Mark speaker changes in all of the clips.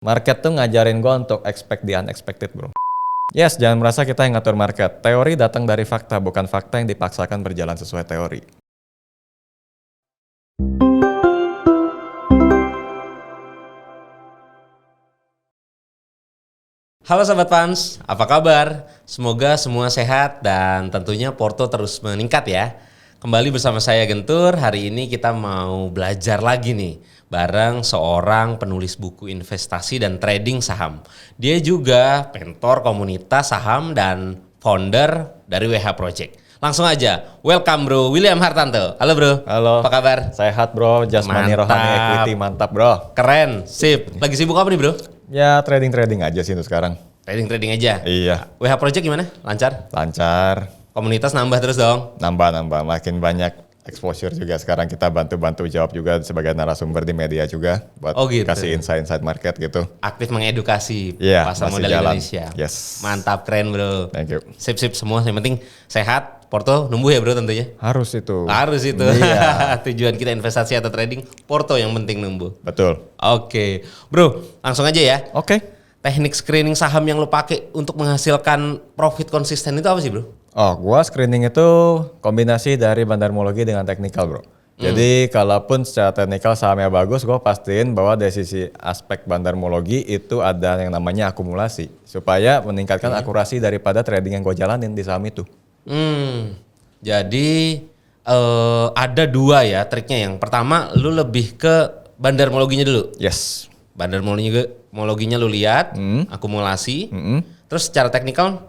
Speaker 1: Market tuh ngajarin gue untuk expect the unexpected, bro. Yes, jangan merasa kita yang ngatur market. Teori datang dari fakta, bukan fakta yang dipaksakan berjalan sesuai teori.
Speaker 2: Halo Sobat Fans, apa kabar? Semoga semua sehat dan tentunya Porto terus meningkat ya. Kembali bersama saya Gentur, hari ini kita mau belajar lagi nih bareng seorang penulis buku investasi dan trading saham. Dia juga mentor komunitas saham dan founder dari WH Project. Langsung aja, welcome bro, William Hartanto. Halo bro,
Speaker 1: Halo.
Speaker 2: apa kabar?
Speaker 1: Sehat bro, jasmani rohani equity, mantap bro.
Speaker 2: Keren, sip. Lagi sibuk apa nih bro?
Speaker 1: Ya trading aja sih untuk sekarang.
Speaker 2: Trading aja?
Speaker 1: Iya.
Speaker 2: WH Project gimana? Lancar?
Speaker 1: Lancar.
Speaker 2: Komunitas nambah terus dong?
Speaker 1: Nambah, makin banyak exposure juga. Sekarang kita bantu jawab juga sebagai narasumber di media juga. Buat
Speaker 2: gitu.
Speaker 1: kasih insight market gitu.
Speaker 2: Aktif mengedukasi
Speaker 1: masih
Speaker 2: pasar modal
Speaker 1: jalan.
Speaker 2: Indonesia.
Speaker 1: Yes.
Speaker 2: Mantap, keren bro.
Speaker 1: Thank you.
Speaker 2: Sip semua, yang penting sehat. Porto numbuh ya bro tentunya.
Speaker 1: Harus itu.
Speaker 2: Harus itu.
Speaker 1: Iya.
Speaker 2: Tujuan kita investasi atau trading, Porto yang penting numbuh.
Speaker 1: Betul.
Speaker 2: Oke. Bro, langsung aja ya.
Speaker 1: Oke.
Speaker 2: Teknik screening saham yang lo pakai untuk menghasilkan profit konsisten itu apa sih bro?
Speaker 1: Oh, gua screening itu kombinasi dari bandarmologi dengan teknikal, bro. Jadi kalaupun secara teknikal sahamnya bagus, gua pastiin bahwa dari sisi aspek bandarmologi itu ada yang namanya akumulasi supaya meningkatkan akurasi daripada trading yang gua jalanin di saham itu.
Speaker 2: Jadi ada dua ya triknya. Yang pertama, lu lebih ke bandarmologinya dulu.
Speaker 1: Yes.
Speaker 2: Bandarmologinya lu lihat, akumulasi, terus secara teknikal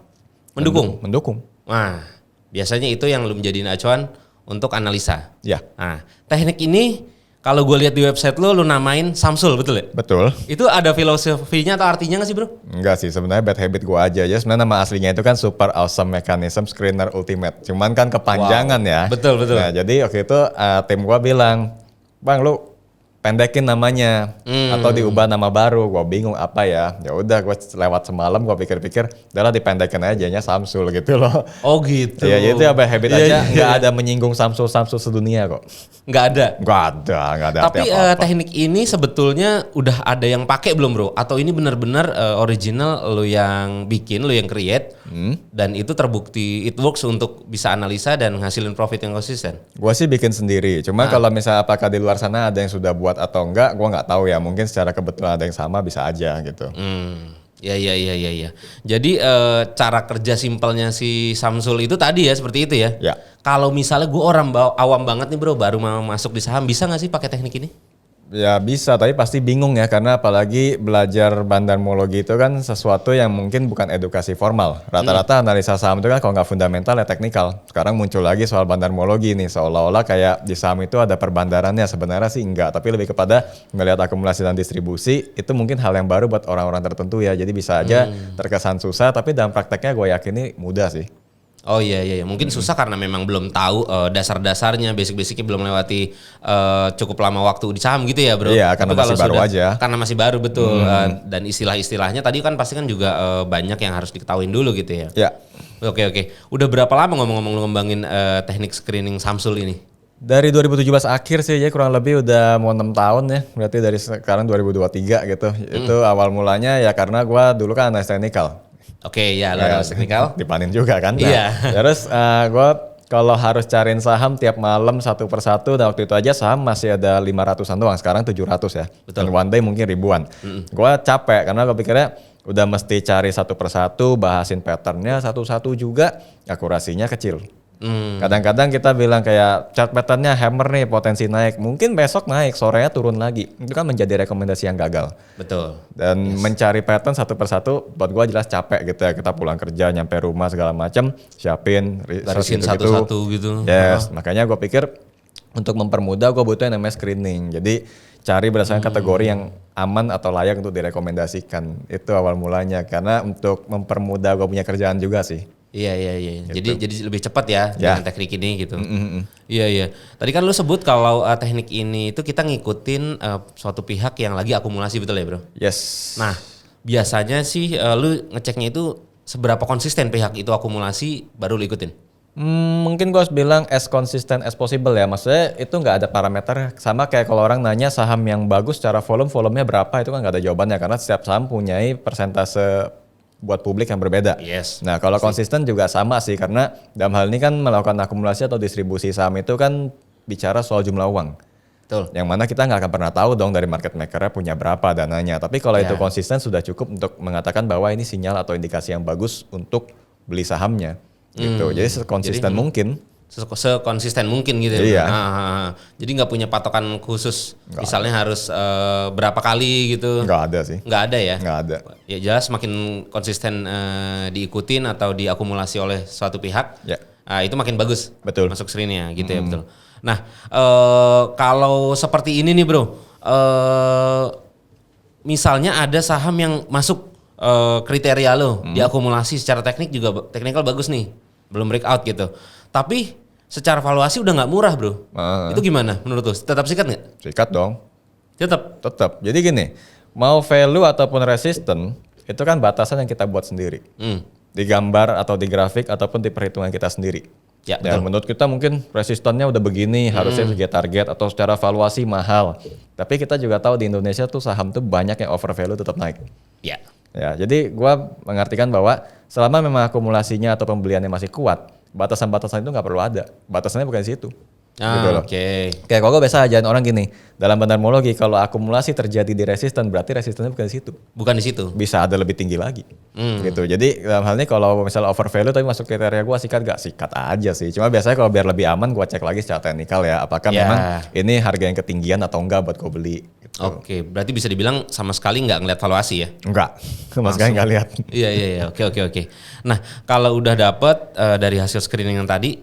Speaker 2: mendukung.
Speaker 1: Mendukung.
Speaker 2: Nah, biasanya itu yang lu menjadiin acuan untuk analisa.
Speaker 1: Ya.
Speaker 2: Nah, teknik ini kalau gue lihat di website lu namain Samsul, betul ya?
Speaker 1: Betul.
Speaker 2: Itu ada filosofinya atau artinya nggak sih bro?
Speaker 1: Enggak sih, sebenarnya bad habit gua aja. Ya sebenarnya nama aslinya itu kan Super Awesome Mechanism Screener Ultimate. Cuman kan kepanjangan ya.
Speaker 2: Betul.
Speaker 1: Nah, jadi waktu itu tim gua bilang, "Bang, lu pendekin namanya atau diubah nama baru." Gua bingung apa ya. Ya udah gua lewat semalam gua pikir-pikir, udahlah dipendekin aja nya Samsul gitu loh.
Speaker 2: Oh gitu.
Speaker 1: Ya itu ya bad habit
Speaker 2: Iya,
Speaker 1: aja,
Speaker 2: iya.
Speaker 1: nggak ada menyinggung Samsul sedunia kok.
Speaker 2: Nggak ada.
Speaker 1: Nggak ada
Speaker 2: Tapi
Speaker 1: arti apa-apa.
Speaker 2: teknik ini sebetulnya udah ada yang pakai belum bro? Atau ini benar-benar original lu yang bikin, lu yang create, dan itu terbukti it works untuk bisa analisa dan ngasilin profit yang konsisten?
Speaker 1: Gua sih bikin sendiri. Cuma kalau misalnya apakah di luar sana ada yang sudah buat atau enggak, gua nggak tahu ya. Mungkin secara kebetulan ada yang sama bisa aja gitu.
Speaker 2: Ya. Jadi cara kerja simpelnya si Samsul itu tadi ya seperti itu ya.
Speaker 1: Ya.
Speaker 2: Kalau misalnya gue orang awam banget nih bro, baru mau masuk di saham, bisa nggak sih pakai teknik ini?
Speaker 1: Ya bisa, tapi pasti bingung ya karena apalagi belajar bandarmologi itu kan sesuatu yang mungkin bukan edukasi formal. Rata-rata analisa saham itu kan kalau nggak fundamental ya teknikal. Sekarang muncul lagi soal bandarmologi nih, seolah-olah kayak di saham itu ada perbandarannya. Sebenarnya sih enggak, tapi lebih kepada melihat akumulasi dan distribusi itu mungkin hal yang baru buat orang-orang tertentu ya. Jadi bisa aja terkesan susah, tapi dalam prakteknya gue yakin ini mudah sih.
Speaker 2: Oh iya, mungkin susah karena memang belum tahu dasar-dasarnya, basic-basicnya belum lewati cukup lama waktu di saham gitu ya bro.
Speaker 1: Iya, karena
Speaker 2: Tapi
Speaker 1: masih baru aja.
Speaker 2: Karena masih baru betul. Dan istilah-istilahnya tadi kan pasti kan juga banyak yang harus diketahuin dulu gitu ya.
Speaker 1: Ya.
Speaker 2: Oke. Udah berapa lama ngomong-ngomong lu ngembangin teknik screening Samsul ini?
Speaker 1: Dari 2017 akhir sih ya kurang lebih udah mau 6 tahun ya. Berarti dari sekarang 2023 gitu. Itu awal mulanya ya karena gua dulu kan analis teknikal.
Speaker 2: Oke, ya lo analis teknikal.
Speaker 1: Dipanin juga kan. Nah,
Speaker 2: Iya.
Speaker 1: Terus gue kalau harus cariin saham tiap malam satu persatu, dan waktu itu aja saham masih ada 500-an doang, sekarang 700 ya.
Speaker 2: Betul.
Speaker 1: Dan one day mungkin ribuan. Gue capek karena gue pikirnya udah mesti cari satu persatu, bahasin patternnya satu-satu juga, akurasinya kecil. Kadang-kadang kita bilang kayak chart patternnya hammer nih potensi naik, mungkin besok naik, sorenya turun lagi. Itu kan menjadi rekomendasi yang gagal.
Speaker 2: Betul.
Speaker 1: Dan mencari pattern satu persatu buat gue jelas capek gitu ya. Kita pulang kerja, nyampe rumah segala macam, siapin,
Speaker 2: Barisin satu-satu gitu.
Speaker 1: Yes, makanya gue pikir untuk mempermudah gue butuh yang namanya screening. Jadi cari berdasarkan kategori yang aman atau layak untuk direkomendasikan. Itu awal mulanya karena untuk mempermudah gue punya kerjaan juga sih.
Speaker 2: Iya.
Speaker 1: Gitu.
Speaker 2: Jadi lebih cepat ya
Speaker 1: Ya.
Speaker 2: dengan teknik ini gitu. Iya. Tadi kan lu sebut kalau teknik ini itu kita ngikutin suatu pihak yang lagi akumulasi, betul ya bro?
Speaker 1: Yes.
Speaker 2: Nah biasanya sih lu ngeceknya itu seberapa konsisten pihak itu akumulasi baru lu ikutin?
Speaker 1: Mungkin gue harus bilang as consistent as possible ya. Maksudnya itu nggak ada parameter, sama kayak kalau orang nanya saham yang bagus secara volumenya berapa, itu kan nggak ada jawabannya karena setiap saham punyai persentase buat publik yang berbeda.
Speaker 2: Yes.
Speaker 1: Nah kalau konsisten juga sama sih, karena dalam hal ini kan melakukan akumulasi atau distribusi saham itu kan bicara soal jumlah uang.
Speaker 2: Betul.
Speaker 1: Yang mana kita nggak akan pernah tahu dong dari market makernya punya berapa dananya. Tapi kalau
Speaker 2: Ya.
Speaker 1: itu konsisten sudah cukup untuk mengatakan bahwa ini sinyal atau indikasi yang bagus untuk beli sahamnya. Gitu. Jadi sekonsisten mungkin.
Speaker 2: Sekonsisten mungkin gitu ya.
Speaker 1: Iya.
Speaker 2: Jadi nggak punya patokan khusus, misalnya harus berapa kali gitu.
Speaker 1: Nggak ada sih.
Speaker 2: Nggak ada ya.
Speaker 1: Nggak ada.
Speaker 2: Ya jelas semakin konsisten diikutin atau diakumulasi oleh suatu pihak,
Speaker 1: Ya.
Speaker 2: itu makin bagus.
Speaker 1: Betul.
Speaker 2: Masuk screen-nya gitu ya, betul. Nah, kalau seperti ini nih bro, misalnya ada saham yang masuk kriteria lo, diakumulasi secara teknikal bagus nih, belum breakout gitu. Tapi secara valuasi udah nggak murah bro. Itu gimana menurut lo? Tetap sikat nggak?
Speaker 1: Sikat dong.
Speaker 2: Tetap.
Speaker 1: Tetap. Jadi gini, mau value ataupun resisten itu kan batasan yang kita buat sendiri. Di gambar atau di grafik ataupun di perhitungan kita sendiri.
Speaker 2: Ya,
Speaker 1: Dan
Speaker 2: betul.
Speaker 1: menurut kita mungkin resistannya udah begini, harusnya sebagai target atau secara valuasi mahal. Tapi kita juga tahu di Indonesia tuh saham tuh banyak yang over value tetap naik.
Speaker 2: Ya.
Speaker 1: Ya, jadi gua mengartikan bahwa selama memang akumulasinya atau pembeliannya masih kuat, batasan-batasan itu nggak perlu ada. Batasannya bukan di situ. Gitu loh.
Speaker 2: Oke.
Speaker 1: Kayak kalau gue biasa ajarin orang gini, dalam bandarmologi kalau akumulasi terjadi di resisten berarti resistennya bukan di situ.
Speaker 2: Bukan di situ.
Speaker 1: Bisa ada lebih tinggi lagi. Gitu. Jadi dalam hal ini kalau misalnya over value tapi masuk kriteria gue sikat gak? Sikat aja sih. Cuma biasanya kalau biar lebih aman gue cek lagi secara teknikal ya. Apakah
Speaker 2: Ya.
Speaker 1: memang ini harga yang ketinggian atau enggak buat gue beli. Gitu.
Speaker 2: Oke, berarti bisa dibilang sama sekali nggak ngeliat valuasi ya?
Speaker 1: Enggak. Sama sekali nggak lihat.
Speaker 2: Iya. Oke. Nah, kalau udah dapet dari hasil screening yang tadi,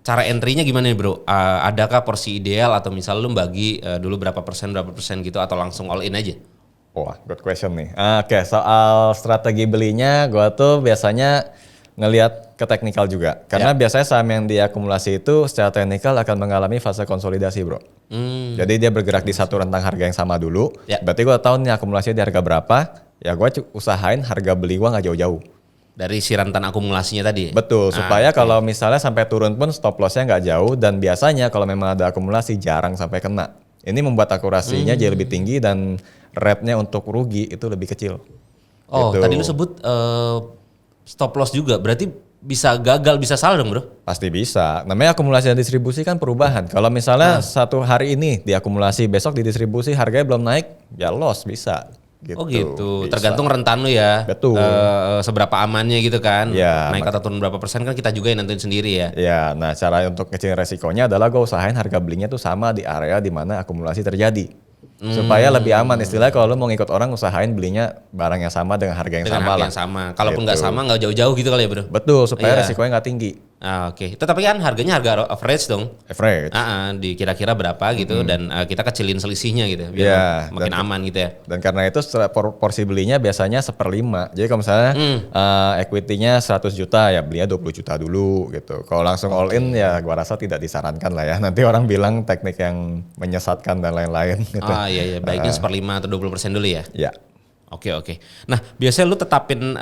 Speaker 2: cara entry-nya gimana nih bro? Adakah porsi ideal atau misal lu bagi dulu berapa persen gitu atau langsung all in aja?
Speaker 1: Wah, good question nih. Oke, soal strategi belinya, gua tuh biasanya ngelihat ke teknikal juga. Karena biasanya saham yang diakumulasi itu secara teknikal akan mengalami fase konsolidasi, bro. Jadi dia bergerak di satu rentang harga yang sama dulu.
Speaker 2: Ya.
Speaker 1: Berarti gua tahu nih akumulasinya di harga berapa. Ya gua usahain harga beli gua nggak jauh-jauh.
Speaker 2: Dari si rentan akumulasinya tadi?
Speaker 1: Betul, supaya kalau misalnya sampai turun pun stop lossnya nggak jauh. Dan biasanya kalau memang ada akumulasi jarang sampai kena. Ini membuat akurasinya jadi lebih tinggi dan rate-nya untuk rugi itu lebih kecil.
Speaker 2: Oh,
Speaker 1: Gitu.
Speaker 2: tadi lu sebut stop loss juga, berarti bisa gagal, bisa salah dong bro?
Speaker 1: Pasti bisa. Namanya akumulasi dan distribusi kan perubahan. Kalau misalnya satu hari ini diakumulasi, besok didistribusi harganya belum naik, ya loss bisa. Gitu.
Speaker 2: Oh gitu,
Speaker 1: Bisa.
Speaker 2: tergantung rentan lu ya.
Speaker 1: Betul.
Speaker 2: Seberapa amannya gitu kan.
Speaker 1: Ya,
Speaker 2: Naik atau turun berapa persen kan kita juga yang nentuin sendiri ya.
Speaker 1: Ya, nah cara untuk ngecilin resikonya adalah gue usahain harga belinya tuh sama di area di mana akumulasi terjadi. Supaya lebih aman, istilahnya kalau lu mau ngikut orang usahain belinya barang yang sama dengan harga yang
Speaker 2: Dengan
Speaker 1: sama
Speaker 2: harga
Speaker 1: lah.
Speaker 2: yang sama. Kalaupun nggak
Speaker 1: Gitu.
Speaker 2: sama nggak jauh-jauh gitu kali ya bro.
Speaker 1: Betul, supaya
Speaker 2: Iya.
Speaker 1: resikonya nggak tinggi.
Speaker 2: Oke, itu tapi kan harganya harga average dong.
Speaker 1: Average.
Speaker 2: Di kira-kira berapa gitu dan kita kecilin selisihnya gitu biar
Speaker 1: Iya,
Speaker 2: makin
Speaker 1: dan-
Speaker 2: aman gitu ya.
Speaker 1: Dan karena itu porsi belinya biasanya 1/5. Jadi kalau misalnya equity-nya 100 juta ya belinya 20 juta dulu gitu. Kalau langsung all in ya gua rasa tidak disarankan lah ya. Nanti orang bilang teknik yang menyesatkan dan lain-lain gitu.
Speaker 2: Iya, baiknya 1/5 atau 20% dulu ya.
Speaker 1: Ya.
Speaker 2: Oke. Nah, biasanya lu tetapin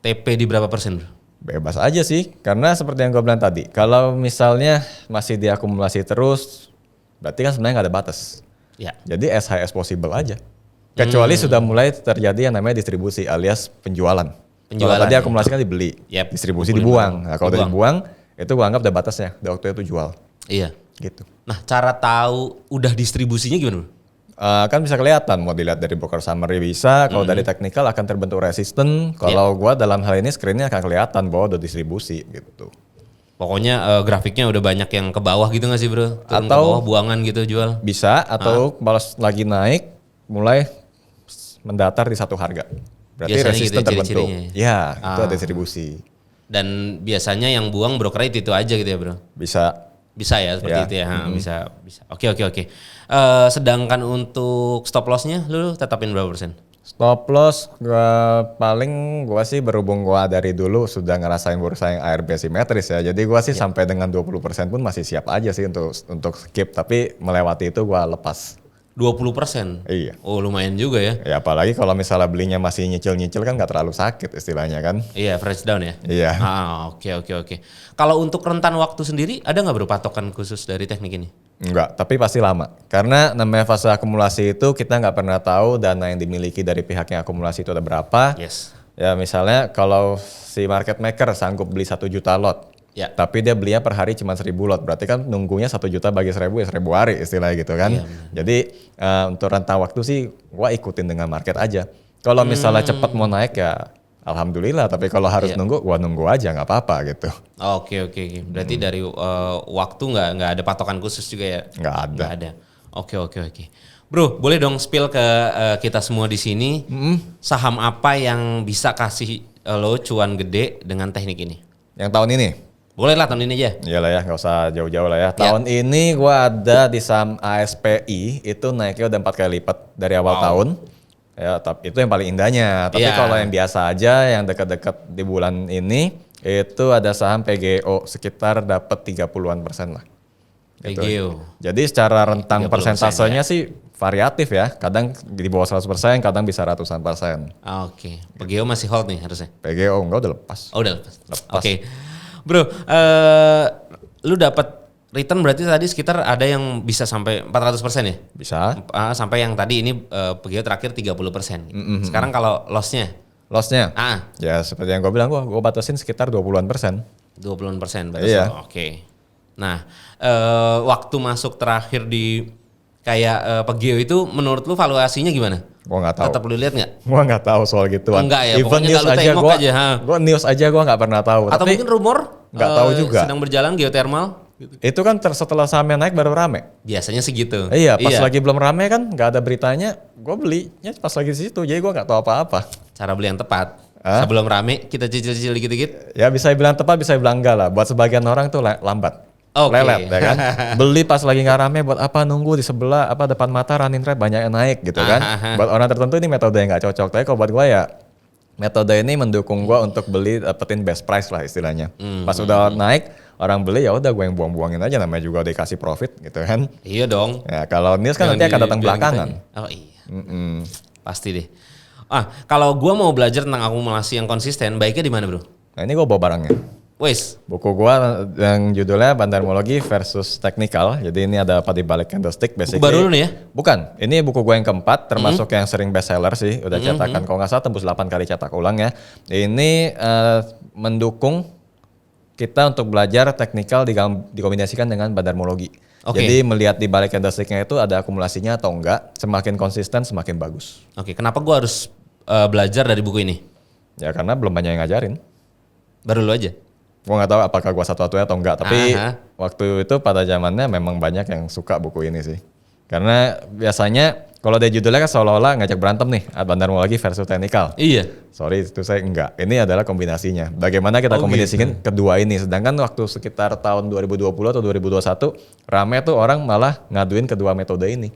Speaker 2: TP di berapa persen bro?
Speaker 1: Bebas aja sih, karena seperti yang gue bilang tadi, kalau misalnya masih diakumulasi terus, berarti kan sebenarnya nggak ada batas.
Speaker 2: Ya.
Speaker 1: Jadi as high as possible aja. Kecuali sudah mulai terjadi yang namanya distribusi alias penjualan. Kalau
Speaker 2: Penjualan,
Speaker 1: tadi
Speaker 2: ya.
Speaker 1: akumulasi kan dibeli,
Speaker 2: Yep.
Speaker 1: distribusi
Speaker 2: Kumpulin
Speaker 1: dibuang.
Speaker 2: barang.
Speaker 1: Nah, kalau udah dibuang, itu gue anggap udah batasnya, udah waktu itu jual.
Speaker 2: Iya.
Speaker 1: Gitu.
Speaker 2: Nah, cara tahu udah distribusinya gimana bro?
Speaker 1: Kan bisa kelihatan, mau dilihat dari broker summary bisa, kalau dari teknikal akan terbentuk resisten. Kalau gua dalam hal ini screennya akan kelihatan bahwa udah distribusi gitu.
Speaker 2: Pokoknya grafiknya udah banyak yang ke bawah gitu gak sih bro? Turun ke
Speaker 1: Atau-
Speaker 2: bawah buangan gitu jual.
Speaker 1: Bisa atau balas lagi naik mulai mendatar di satu harga. Berarti
Speaker 2: Biasanya
Speaker 1: resisten
Speaker 2: gitu ya
Speaker 1: terbentuk.
Speaker 2: ciri-cirinya
Speaker 1: Ya, itu ada distribusi.
Speaker 2: Dan biasanya yang buang broker itu aja gitu ya bro?
Speaker 1: Bisa.
Speaker 2: Bisa ya seperti
Speaker 1: Ya.
Speaker 2: itu ya, bisa. Oke. Sedangkan untuk stop lossnya lu tetapin berapa persen?
Speaker 1: Stop loss gua sih berhubung gua dari dulu sudah ngerasain bursa yang ARB simetris ya. Jadi gua sih sampai dengan 20% pun masih siap aja sih untuk skip, tapi melewati itu gua lepas.
Speaker 2: 20%?
Speaker 1: Iya.
Speaker 2: Oh lumayan juga ya.
Speaker 1: Ya apalagi kalau misalnya belinya masih nyicil-nyicil kan nggak terlalu sakit istilahnya kan.
Speaker 2: Iya, fresh down ya?
Speaker 1: Iya.
Speaker 2: Oke. Kalau untuk rentan waktu sendiri, ada nggak bro patokan khusus dari teknik ini?
Speaker 1: Enggak, tapi pasti lama. Karena namanya fase akumulasi itu kita nggak pernah tahu dana yang dimiliki dari pihak yang akumulasi itu ada berapa.
Speaker 2: Yes.
Speaker 1: Ya misalnya kalau si market maker sanggup beli 1 juta lot,
Speaker 2: Ya.
Speaker 1: tapi dia belinya per hari cuma 1.000 lot, berarti kan nunggunya 1 juta bagi 1.000 ya 1.000 hari istilahnya gitu kan.
Speaker 2: Iya,
Speaker 1: Jadi untuk rentang waktu sih gua ikutin dengan market aja. Kalau misalnya cepat mau naik ya alhamdulillah, tapi kalau harus nunggu gua nunggu aja nggak apa-apa gitu.
Speaker 2: Oke. Berarti dari waktu nggak ada patokan khusus juga ya?
Speaker 1: Nggak ada.
Speaker 2: Nggak ada. Oke. Bro, boleh dong spill ke kita semua di sini. Saham apa yang bisa kasih lo cuan gede dengan teknik ini?
Speaker 1: Yang tahun ini?
Speaker 2: Boleh lah tahun ini aja.
Speaker 1: Iyalah ya, nggak usah jauh-jauh lah ya. Tahun ini gua ada di saham ASPI, itu naiknya udah 4 kali lipat dari awal tahun. Ya, tapi itu yang paling indahnya. Tapi kalau yang biasa aja, yang dekat-dekat di bulan ini, itu ada saham PGO sekitar dapat 30-an% lah. Gitu.
Speaker 2: PGO.
Speaker 1: Jadi secara rentang
Speaker 2: 30%
Speaker 1: persentasenya sih variatif ya. Kadang di bawah 100%, kadang bisa ratusan persen.
Speaker 2: Oke. PGO masih hold nih harusnya.
Speaker 1: PGO enggak udah lepas.
Speaker 2: Oh udah lepas. Oke. Bro, lu dapat return berarti tadi sekitar ada yang bisa sampai 400% ya?
Speaker 1: Bisa.
Speaker 2: Sampai yang tadi ini PGO terakhir 30%. Sekarang kalau lossnya?
Speaker 1: Lossnya? Ya seperti yang gue bilang, gue batasin sekitar 20-an%.
Speaker 2: 20-an%
Speaker 1: Iya.
Speaker 2: Oke. Nah, waktu masuk terakhir di kayak PGO itu menurut lu valuasinya gimana?
Speaker 1: Gue nggak tahu.
Speaker 2: Tetap lu lihat nggak?
Speaker 1: Gue nggak tahu soal gituan.
Speaker 2: Enggak ya,
Speaker 1: Even
Speaker 2: pokoknya
Speaker 1: news
Speaker 2: kalau
Speaker 1: aja
Speaker 2: tengok aja.
Speaker 1: gue news aja gue nggak pernah tahu.
Speaker 2: Atau
Speaker 1: tapi
Speaker 2: mungkin rumor?
Speaker 1: Nggak tahu juga.
Speaker 2: Sedang berjalan geothermal?
Speaker 1: Itu kan setelah sahamnya naik baru rame.
Speaker 2: Biasanya segitu.
Speaker 1: Iya, pas lagi belum rame kan nggak ada beritanya. Gue belinya pas lagi di situ, jadi gue nggak tahu apa-apa.
Speaker 2: Cara beli yang tepat. Sebelum rame kita cicil-cicil dikit-dikit.
Speaker 1: Ya bisa bilang tepat, bisa bilang enggak lah. Buat sebagian orang tuh lambat. Lelet ya kan. Beli pas lagi nggak rame buat apa, nunggu di sebelah apa depan mata running rate banyak yang naik gitu kan. Buat orang tertentu ini metode yang nggak cocok. Tapi kalau buat gue ya metode ini mendukung gue untuk beli dapetin best price lah istilahnya. Pas udah naik orang beli ya udah gue yang buang-buangin aja, namanya juga udah dikasih profit gitu kan.
Speaker 2: Iya dong.
Speaker 1: Ya kalau news kan nanti akan datang belakangan.
Speaker 2: Oh iya. Pasti deh. Kalau gue mau belajar tentang akumulasi yang konsisten, baiknya di mana bro?
Speaker 1: Nah ini gue bawa barangnya.
Speaker 2: Wes.
Speaker 1: Buku gua yang judulnya Bandarmologi versus Technical. Jadi ini ada apa di balik candlestick basically.
Speaker 2: Buku baru lu nih ya?
Speaker 1: Bukan. Ini buku gua yang keempat termasuk yang sering bestseller sih. Udah cetakan kalau nggak salah tembus 8 kali cetak ulang ya. Ini mendukung kita untuk belajar teknikal dikombinasikan dengan bandarmologi. Jadi melihat di balik candlesticknya itu ada akumulasinya atau enggak. Semakin konsisten semakin bagus.
Speaker 2: Oke, kenapa gua harus belajar dari buku ini?
Speaker 1: Ya karena belum banyak yang ngajarin.
Speaker 2: Baru lu aja?
Speaker 1: Gue nggak tahu apakah gue satu-satunya atau enggak, tapi waktu itu pada zamannya memang banyak yang suka buku ini sih. Karena biasanya kalau dari judulnya kan seolah-olah ngajak berantem nih, bandarmologi versus technical.
Speaker 2: Iya.
Speaker 1: Sorry itu saya enggak. Ini adalah kombinasinya. Bagaimana kita kombinasikan kedua ini. Sedangkan waktu sekitar tahun 2020 atau 2021 rame tuh orang malah ngaduin kedua metode ini.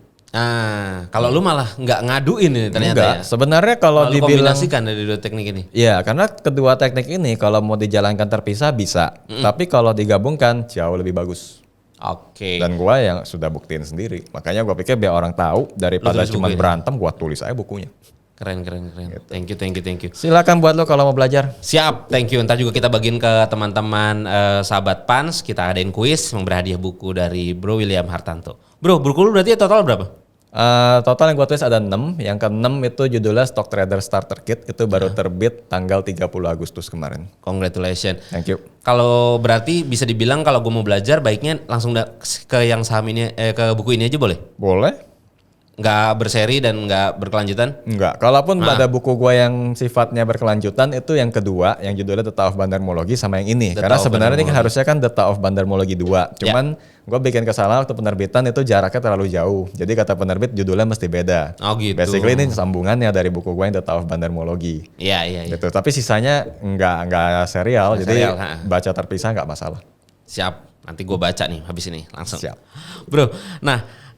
Speaker 2: Kalau lu malah nggak ngaduin ini ternyata
Speaker 1: Enggak.
Speaker 2: ya.
Speaker 1: Sebenarnya kalau dibilang
Speaker 2: kombinasikan dari dua teknik ini.
Speaker 1: Iya, karena kedua teknik ini kalau mau dijalankan terpisah bisa, tapi kalau digabungkan jauh lebih bagus.
Speaker 2: Oke.
Speaker 1: Dan gua yang sudah buktiin sendiri. Makanya gua pikir biar orang tahu daripada cuma berantem, gua tulis aja bukunya.
Speaker 2: Keren.
Speaker 1: Gitu.
Speaker 2: Thank you.
Speaker 1: Silakan buat lo kalau mau belajar.
Speaker 2: Siap, thank you. Ntar juga kita bagiin ke teman-teman sahabat Pans. Kita adain kuis, memberi hadiah buku dari Bro William Hartanto. Bro, buku lu berarti total berapa?
Speaker 1: Total yang gue tulis ada 6. Yang ke-6 itu judulnya Stock Trader Starter Kit. Itu baru terbit tanggal 30 Agustus kemarin.
Speaker 2: Congratulations.
Speaker 1: Thank you.
Speaker 2: Kalau berarti bisa dibilang kalau gue mau belajar baiknya langsung ke yang saham ini, ke buku ini aja boleh?
Speaker 1: Boleh.
Speaker 2: Nggak berseri dan nggak berkelanjutan?
Speaker 1: Enggak. Kalaupun ada buku gue yang sifatnya berkelanjutan itu yang kedua, yang judulnya Data of Bandarmologi sama yang ini. Karena sebenarnya ini harusnya kan Data of Bandarmologi 2. Cuman gue bikin kesalahan waktu penerbitan itu jaraknya terlalu jauh. Jadi kata penerbit judulnya mesti beda.
Speaker 2: Oh gitu.
Speaker 1: Basically ini sambungannya dari buku gue yang Data of Bandarmologi.
Speaker 2: Iya.
Speaker 1: Gitu. Tapi sisanya enggak serial, jadi baca terpisah enggak masalah.
Speaker 2: Siap. Nanti gue baca nih habis ini langsung.
Speaker 1: Siap.
Speaker 2: Bro, nah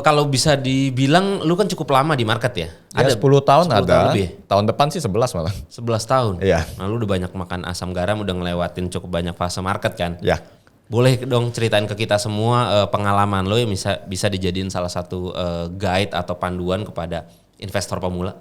Speaker 2: kalau bisa dibilang lu kan cukup lama di market ya?
Speaker 1: Ada 10 tahun
Speaker 2: 10
Speaker 1: ada.
Speaker 2: tahun lebih ya?
Speaker 1: Tahun depan sih 11 malah.
Speaker 2: 11 tahun?
Speaker 1: Iya.
Speaker 2: Nah lu udah banyak makan asam garam, udah ngelewatin cukup banyak fase market kan?
Speaker 1: Ya.
Speaker 2: boleh dong ceritain ke kita semua pengalaman lo yang bisa dijadiin salah satu guide atau panduan kepada investor pemula.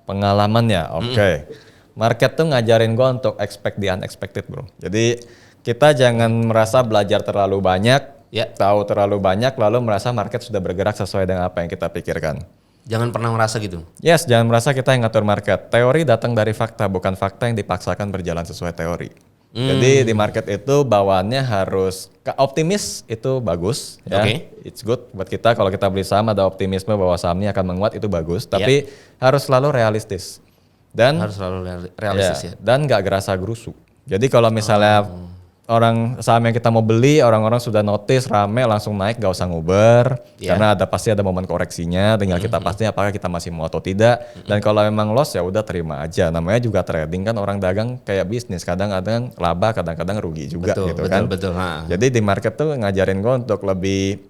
Speaker 1: Pengalaman ya, oke. Market tuh ngajarin gue untuk expect the unexpected bro. Jadi kita jangan merasa belajar terlalu banyak, tahu terlalu banyak, lalu merasa market sudah bergerak sesuai dengan apa yang kita pikirkan.
Speaker 2: Jangan pernah merasa gitu?
Speaker 1: Yes, jangan merasa kita yang ngatur market. Teori datang dari fakta, bukan fakta yang dipaksakan berjalan sesuai teori. Jadi di market itu bawaannya harus optimis, itu bagus ya. It's good buat kita kalau kita beli saham ada optimisme bahwa sahamnya akan menguat, itu bagus. Tapi harus selalu realistis. Dan
Speaker 2: harus selalu realistis ya.
Speaker 1: Dan nggak gerasa gerusu. Jadi kalau misalnya orang saham yang kita mau beli, orang-orang sudah notice rame langsung naik, gak usah nguber karena pasti ada momen koreksinya. Tinggal kita pasti apakah kita masih mau atau tidak. Dan kalau memang loss ya udah terima aja. Namanya juga trading kan, orang dagang kayak bisnis, kadang-kadang laba, kadang-kadang rugi juga kan.
Speaker 2: Betul.
Speaker 1: Jadi di market tuh ngajarin gue untuk lebih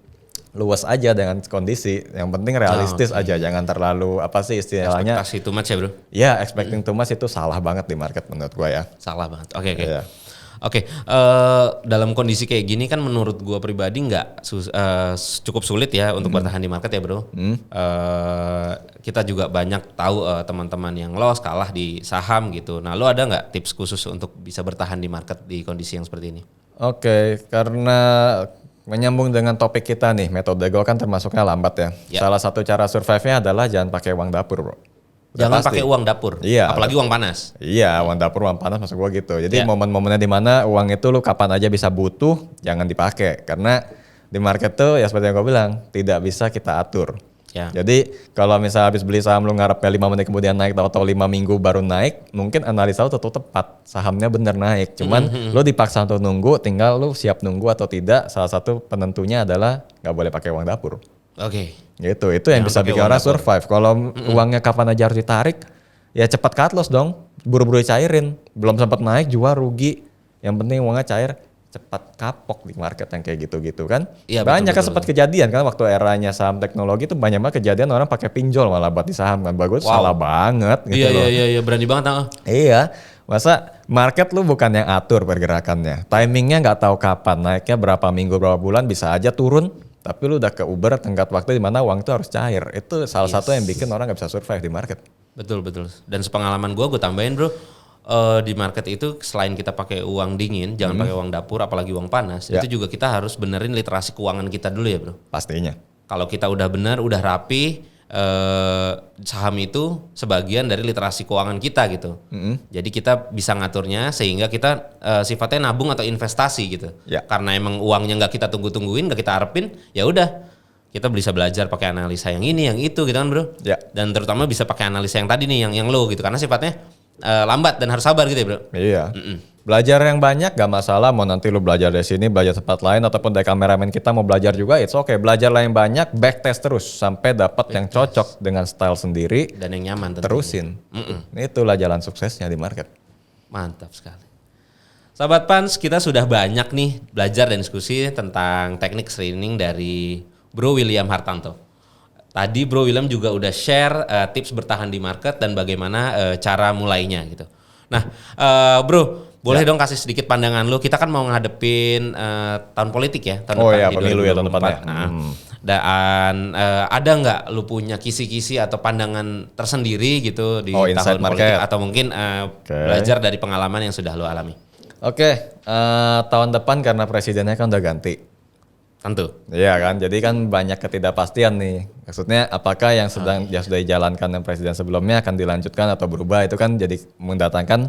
Speaker 1: luas aja dengan kondisi. Yang penting realistis aja, jangan terlalu apa sih istilahnya.
Speaker 2: Ekspektasi too much ya bro?
Speaker 1: Ya, expecting too much itu salah banget di market menurut gue ya.
Speaker 2: Salah banget. Oke, dalam kondisi kayak gini kan menurut gua pribadi cukup sulit ya untuk bertahan di market ya bro. Kita juga banyak tahu teman-teman yang loss, kalah di saham gitu. Nah lo ada nggak tips khusus untuk bisa bertahan di market di kondisi yang seperti ini?
Speaker 1: Oke, karena menyambung dengan topik kita nih, metode gua kan termasuknya lambat ya. Salah satu cara survive-nya adalah jangan pakai uang dapur bro.
Speaker 2: Jangan pakai uang dapur, apalagi uang panas.
Speaker 1: Iya, uang dapur, uang panas maksud gue gitu. Jadi momen-momennya di mana uang itu lu kapan aja bisa butuh, jangan dipakai. Karena di market tuh ya seperti yang gue bilang, tidak bisa kita atur. Jadi kalau misalnya habis beli saham lu ngarepnya 5 menit kemudian naik atau 5 minggu baru naik, mungkin analisa lu tuh tepat, sahamnya bener naik. Cuman lu dipaksa untuk nunggu, tinggal lu siap nunggu atau tidak. Salah satu penentunya adalah nggak boleh pakai uang dapur. Gitu, itu yang bisa bikin orang survive. Kalau uangnya kapan aja harus ditarik, ya cepat cut loss dong, buru-buru cairin. Belum sempat naik jual rugi. Yang penting uangnya cair, cepat kapok di market yang kayak gitu-gitu kan. Banyak kan sempat kejadian kan waktu eranya saham teknologi itu banyak banget kejadian orang pakai pinjol malah buat di saham kan. Bagus, salah banget gitu loh.
Speaker 2: Iya, berani banget.
Speaker 1: Iya, masa market lu bukan yang atur pergerakannya. Timingnya nggak tahu kapan, naiknya berapa minggu, berapa bulan, bisa aja turun. Tapi lu udah ke Uber tenggat waktu di mana uang itu harus cair. Itu salah satu yang bikin orang gak bisa survive di market.
Speaker 2: Betul. Dan sepengalaman gue tambahin bro, di market itu selain kita pakai uang dingin, jangan pakai uang dapur, apalagi uang panas. Itu juga kita harus benerin literasi keuangan kita dulu ya bro.
Speaker 1: Pastinya.
Speaker 2: Kalau kita udah bener, udah rapi, saham itu sebagian dari literasi keuangan kita gitu. Jadi kita bisa ngaturnya sehingga kita sifatnya nabung atau investasi gitu. Karena emang uangnya nggak kita tungguin, nggak kita harapin, ya udah kita bisa belajar pakai analisa yang ini, yang itu gitu kan bro. Dan terutama bisa pakai analisa yang tadi nih, yang low gitu, karena sifatnya lambat dan harus sabar gitu ya bro.
Speaker 1: Iya. Belajar yang banyak gak masalah, mau nanti lu belajar dari sini, belajar tempat lain, ataupun dari kameramen kita mau belajar juga, it's okay. Belajar yang banyak, backtest terus sampai dapat yang cocok dengan style sendiri
Speaker 2: dan yang nyaman tentunya.
Speaker 1: Terusin. Itulah jalan suksesnya di market.
Speaker 2: Mantap sekali. Sahabat Pans, kita sudah banyak nih belajar dan diskusi tentang teknik screening dari Bro William Hartanto. Tadi Bro William juga udah share tips bertahan di market dan bagaimana cara mulainya gitu. Nah, Bro, boleh dong kasih sedikit pandangan lu. Kita kan mau ngadepin tahun politik ya, tahun depan di
Speaker 1: pemilu
Speaker 2: 2024.
Speaker 1: Ya tahun depannya.
Speaker 2: Dan ada nggak lu punya kisi-kisi atau pandangan tersendiri gitu di tahun politik atau mungkin belajar dari pengalaman yang sudah lu alami?
Speaker 1: Tahun depan karena presidennya kan udah ganti.
Speaker 2: Tentu.
Speaker 1: Iya kan, jadi kan banyak ketidakpastian nih. Maksudnya apakah yang sudah dijalankan yang presiden sebelumnya akan dilanjutkan atau berubah, itu kan jadi mendatangkan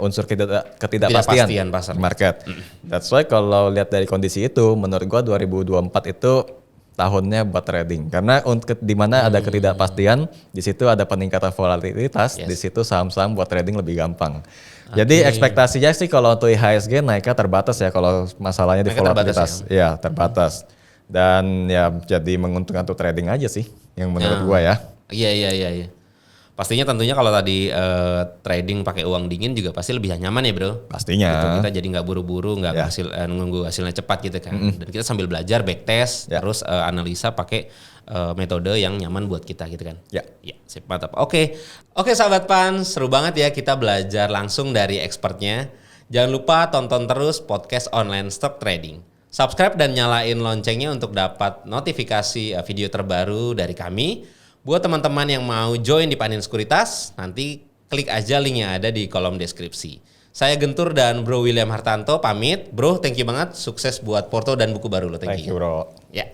Speaker 1: unsur ketidakpastian
Speaker 2: pasar
Speaker 1: market. That's why kalau lihat dari kondisi itu, menurut gua 2024 itu tahunnya buat trading. Karena di mana ada ketidakpastian, di situ ada peningkatan volatilitas, di situ saham-saham buat trading lebih gampang. Jadi ekspektasinya sih kalau untuk IHSG naiknya terbatas ya, kalau masalahnya di volatilitas. Ya terbatas. Dan ya jadi menguntungkan untuk trading aja sih yang menurut gua ya.
Speaker 2: Iya. Pastinya tentunya kalau tadi trading pakai uang dingin juga pasti lebih nyaman ya bro.
Speaker 1: Pastinya.
Speaker 2: Gitu, kita jadi nggak buru-buru, nggak nunggu hasilnya cepat gitu kan. Dan kita sambil belajar backtest, terus analisa pakai metode yang nyaman buat kita gitu kan. Ya, sip, mantap. Oke sahabat Pan, seru banget ya kita belajar langsung dari expertnya. Jangan lupa tonton terus podcast online stock trading. Subscribe dan nyalain loncengnya untuk dapat notifikasi video terbaru dari kami. Buat teman-teman yang mau join di Panin Sekuritas, nanti klik aja link yang ada di kolom deskripsi. Saya Gentur dan Bro William Hartanto pamit. Bro, thank you banget. Sukses buat Porto dan buku baru lo.
Speaker 1: Thank you bro.
Speaker 2: Ya.